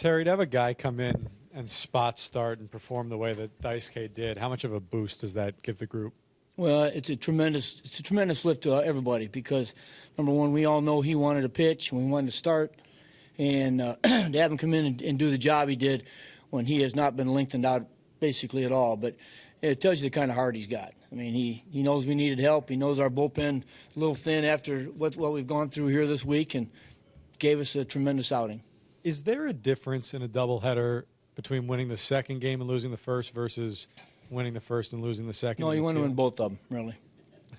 Terry, to have a guy come in and spot start and perform the way that Daisuke did, how much of a boost does that give the group? Well, it's a tremendous lift to everybody because, number one, we all know he wanted to pitch and we wanted to start. And to have him come in and do the job he did when he has not been lengthened out basically at all. But it tells you the kind of heart he's got. I mean, he knows we needed help. He knows our bullpen a little thin after what we've gone through here this week and gave us a tremendous outing. Is there a difference in a doubleheader between winning the second game and losing the first versus winning the first and losing the second? No, you want to win both of them, really.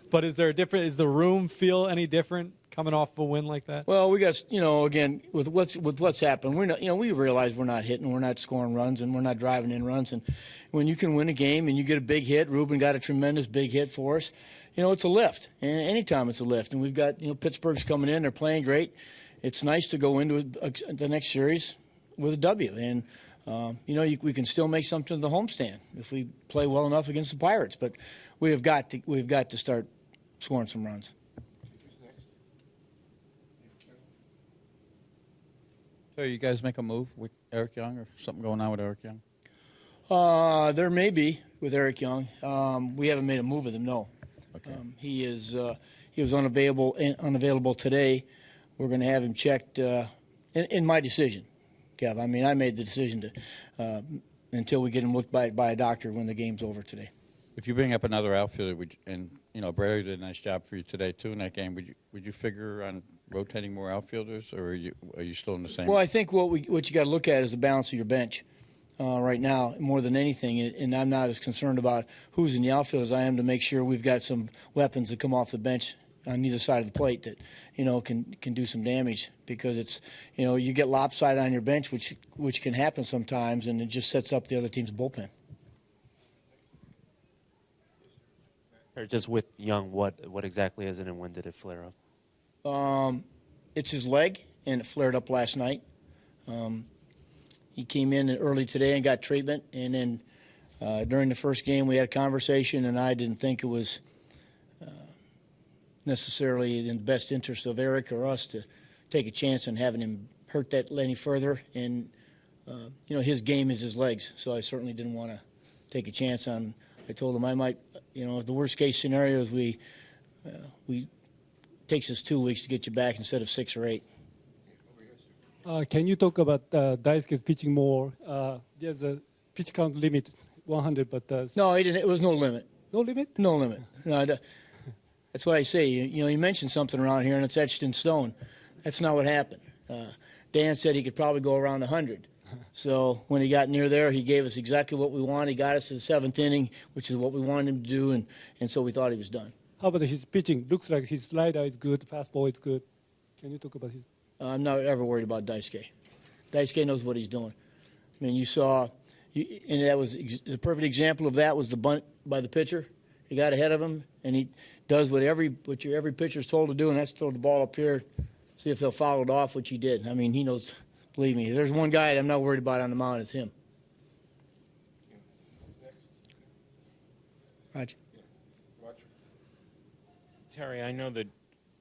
But is there a difference? Is the room feel any different coming off a win like that? Well, we got, again, with what's happened, we're not, we realize we're not hitting, we're not scoring runs, and we're not driving in runs. And when you can win a game and you get a big hit, Ruben got a tremendous big hit for us. It's a lift. And anytime it's a lift. And we've got, Pittsburgh's coming in, they're playing great. It's nice to go into the next series with a W. And we can still make something to the homestand if we play well enough against the Pirates. But we've got to start scoring some runs. So you guys make a move with Eric Young or something going on with Eric Young? There may be with Eric Young. We haven't made a move with him, no. Okay. He was unavailable today. We're going to have him checked in my decision, Kev. I mean, I made the decision to until we get him looked by a doctor when the game's over today. If you bring up another outfielder, Barry did a nice job for you today too in that game. Would you figure on rotating more outfielders, or are you still in the same? Well, I think what you got to look at is the balance of your bench right now more than anything. And I'm not as concerned about who's in the outfield as I am to make sure we've got some weapons that come off the bench on either side of the plate that can do some damage, because it's you get lopsided on your bench, which can happen sometimes, and it just sets up the other team's bullpen. Or just with Young, what exactly is it, and when did it flare up? It's his leg, and it flared up last night. He came in early today and got treatment, and then during the first game we had a conversation, and I didn't think it was necessarily in the best interest of Eric or us to take a chance on having him hurt that any further. And his game is his legs, so I certainly didn't want to take a chance on. I told him I might, the worst case scenario is we takes us 2 weeks to get you back instead of 6 or 8. Can you talk about Daisuke's pitching more? There's a pitch count limit, 100, but no, he didn't. It was no limit. No limit? No limit. No, that's why I say you mentioned something around here and it's etched in stone. That's not what happened. Dan said he could probably go around 100. So when he got near there, he gave us exactly what we wanted. He got us to the 7th inning, which is what we wanted him to do, and so we thought he was done. How about his pitching? Looks like his slider is good, fastball is good. Can you talk about his? I'm not ever worried about Daisuke. Daisuke knows what he's doing. I mean, you saw, and that was the perfect example of that was the bunt by the pitcher. He got ahead of him, and he does what every pitcher's told to do, and that's throw the ball up here, see if they'll follow it off, which he did. I mean, he knows. Believe me, there's one guy that I'm not worried about on the mound, it's him. Roger. Terry, I know that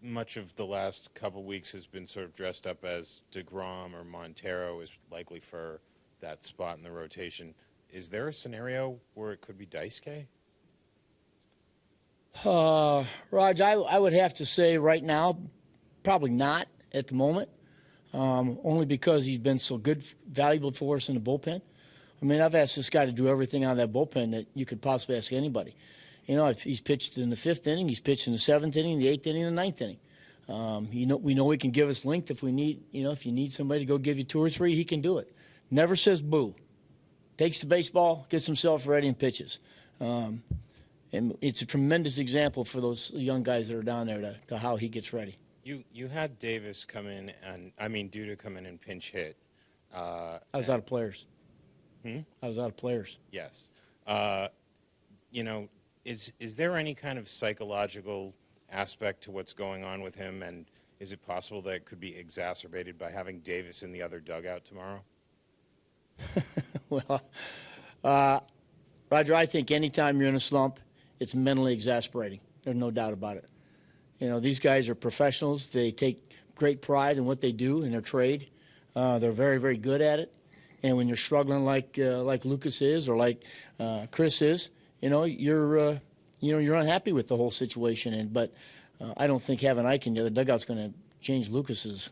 much of the last couple weeks has been sort of dressed up as DeGrom or Montero is likely for that spot in the rotation. Is there a scenario where it could be Daisuke? Raj, I would have to say right now, probably not at the moment. Only because he's been so good, valuable for us in the bullpen. I mean, I've asked this guy to do everything out of that bullpen that you could possibly ask anybody. If he's pitched in the 5th inning, he's pitched in the 7th inning, the 8th inning, and the 9th inning. We know he can give us length if we need. If you need somebody to go give you 2 or 3, he can do it. Never says boo. Takes the baseball, gets himself ready, and pitches. And it's a tremendous example for those young guys that are down there to how he gets ready. You had Davis come in Duda come in and pinch hit. I was out of players. I was out of players. Yes. Is there any kind of psychological aspect to what's going on with him, and is it possible that it could be exacerbated by having Davis in the other dugout tomorrow? Well, Roger, I think anytime you're in a slump, it's mentally exasperating. There's no doubt about it. These guys are professionals. They take great pride in what they do in their trade. They're very, very good at it. And when you're struggling like Lucas is or like Chris is, you're unhappy with the whole situation. But I don't think having Ike in the dugout's going to change Lucas's.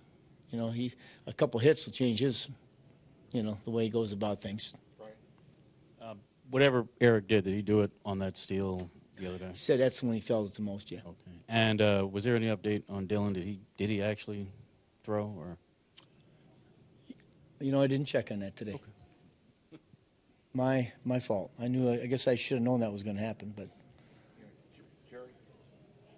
A couple hits will change his, the way he goes about things. Whatever Eric did he do it on that steal the other day? He said that's when he felt it the most, yeah. Okay. And was there any update on Dylan? Did he actually throw or? I didn't check on that today. Okay. My fault. I guess I should have known that was going to happen, but.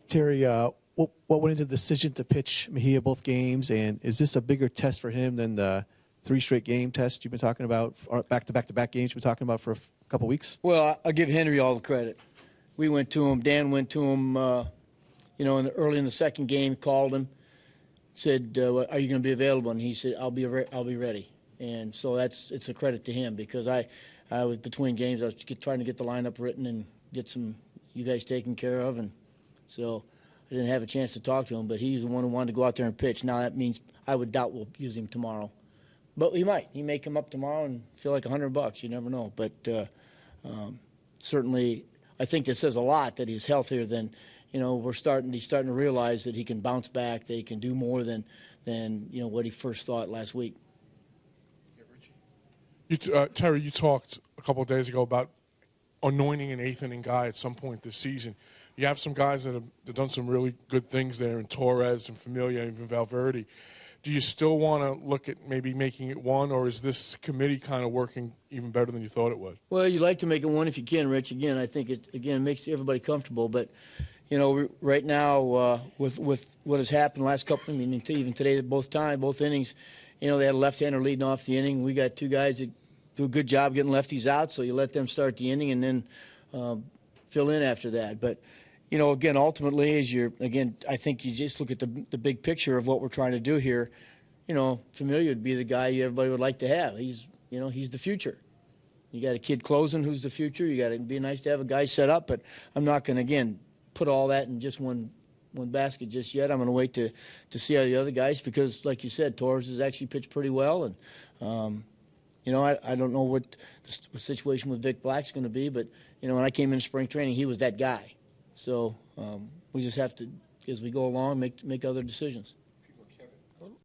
Terry, what went into the decision to pitch Mejia both games, and is this a bigger test for him than the 3 straight game test you've been talking about, or back-to-back games you've been talking about for a couple weeks? Well, I'll give Henry all the credit. We went to him. Dan went to him, early in the second game, called him, said, "Are you going to be available?" And he said, "I'll be ready." And so it's a credit to him because I was between games. I was trying to get the lineup written and get some you guys taken care of, and so I didn't have a chance to talk to him. But he's the one who wanted to go out there and pitch. Now that means I would doubt we'll use him tomorrow, but he might. He may come up tomorrow and feel like $100. You never know. But certainly, I think this says a lot that he's healthier than. He's starting to realize that he can bounce back, that he can do more than what he first thought last week. Terry, you talked a couple of days ago about anointing an 8th inning guy at some point this season. You have some guys that have done some really good things there, in Torres and Familia, even Valverde. Do you still want to look at maybe making it 1, or is this committee kind of working even better than you thought it would? Well, you like to make it 1 if you can, Rich. Again, I think it makes everybody comfortable. But right now with what has happened the last couple, even today, both innings, they had a left-hander leading off the inning. We got 2 guys that do a good job getting lefties out, so you let them start the inning and then fill in after that. But again, ultimately, I think you just look at the big picture of what we're trying to do here. Familia would be the guy everybody would like to have. He's the future. You got a kid closing who's the future. You got to be nice to have a guy set up, but I'm not going to again put all that in just one basket just yet. I'm going to wait to see how the other guys, because like you said, Torres has actually pitched pretty well, and I don't know what the situation with Vic Black's going to be, but when I came into spring training, he was that guy. So we just have to, as we go along, make other decisions.